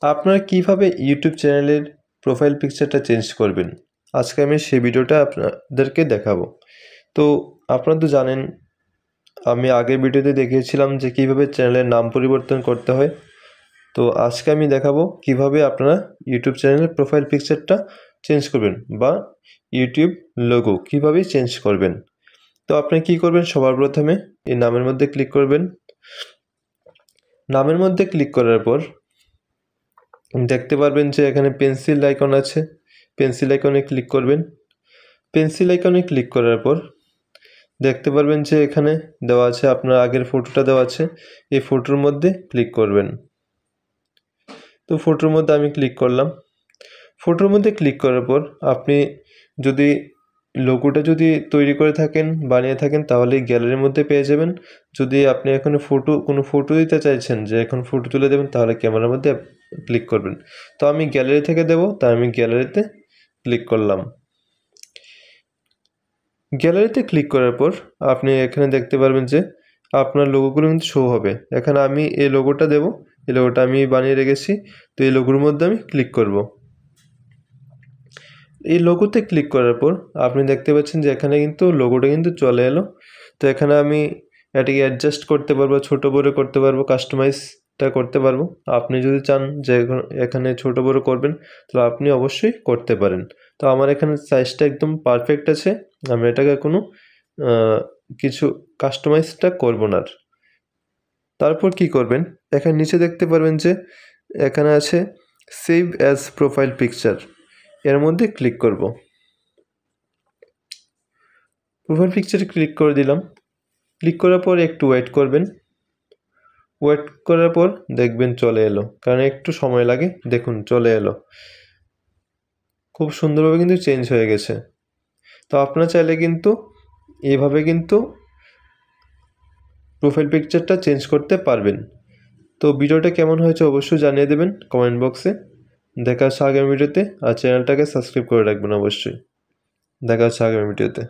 আপনারা কিভাবে ইউটিউব চ্যানেলের প্রোফাইল পিকচারটা চেঞ্জ করবেন, আজকে আমি সেই ভিডিওটা আপনাদেরকে দেখাবো। তো আপনারা তো জানেন, আমি আগের ভিডিওতে দেখিয়েছিলাম যে কিভাবে চ্যানেলের নাম পরিবর্তন করতে হয়। তো আজকে আমি দেখাবো কিভাবে আপনারা ইউটিউব চ্যানেলের প্রোফাইল পিকচারটা চেঞ্জ করবেন বা ইউটিউব লোগো কীভাবে চেঞ্জ করবেন। তো আপনি কি করবেন, সবার প্রথমে এই নামের মধ্যে ক্লিক করবেন। নামের মধ্যে ক্লিক করার পর দেখতে পারবেন যে এখানে পেন্সিল আইকন আছে, পেন্সিল আইকনে ক্লিক করবেন। পেন্সিল আইকনে ক্লিক করার পর দেখতে পারবেন যে এখানে দেওয়া আছে আপনার আগের ফটোটা দেওয়া আছে, এই ফটোর মধ্যে ক্লিক করবেন। তো ফটোর মধ্যে আমি ক্লিক করলাম। ফটোর মধ্যে ক্লিক করার পর আপনি যদি লোগোটা যদি তৈরি করে থাকেন, বানিয়ে থাকেন, তাহলে গ্যালারির মধ্যে পেয়ে যাবেন। যদি আপনি এখন কোনো ফটো দিতে চাইছেন যে এখন ফটো তুলে দেবেন, তাহলে ক্যামেরার মধ্যে ক্লিক করবেন। তো আমি গ্যালারি থেকে দেবো, তাই আমি গ্যালারিতে ক্লিক করলাম। গ্যালারিতে ক্লিক করার পর আপনি এখানে দেখতে পারবেন যে আপনার লোগোগুলো কিন্তু শো হবে। এখানে আমি এই লোগোটা দেবো, এই লোগোটা আমি বানিয়ে রেখেছি। তো এই লোগোর মধ্যে আমি ক্লিক করব। এই লোগোতে ক্লিক করার পর আপনি দেখতে পাচ্ছেন যে এখানে কিন্তু লোগোটা কিন্তু চলে এলো। তো এখানে আমি এটাকে অ্যাডজাস্ট করতে পারবো, ছোটো বড়ো করতে পারবো, কাস্টমাইজটা করতে পারবো। আপনি যদি চান যে এখানে ছোটো বড়ো করবেন, তাহলে আপনি অবশ্যই করতে পারেন। তো আমার এখানে সাইজটা একদম পারফেক্ট আছে, আমি এটাকে কোনো কিছু কাস্টমাইজটা করব না। তারপর কি করবেন, এখানে নিচে দেখতে পারবেন যে এখানে আছে সেভ অ্যাজ প্রোফাইল পিকচার, এর মধ্যে ক্লিক করব। প্রোফাইল পিকচারে ক্লিক করে দিলাম। ক্লিক করার পর একটু ওয়েট করবেন। ওয়েট করার পর দেখবেন চলে এলো, কারণ একটু সময় লাগে। দেখুন চলে এলো, খুব সুন্দরভাবে কিন্তু চেঞ্জ হয়ে গেছে। তো আপনারা চাইলে কিন্তু এইভাবে কিন্তু প্রোফাইল পিকচারটা চেঞ্জ করতে পারবেন। তো ভিডিওটা কেমন হয়েছে অবশ্যই জানিয়ে দেবেন কমেন্ট বক্সে। দেখা হচ্ছে আগামী ভিডিওতে, আর চ্যানেলটাকে সাবস্ক্রাইব করে রাখবেন অবশ্যই। দেখা হচ্ছে আগামী ভিডিওতে।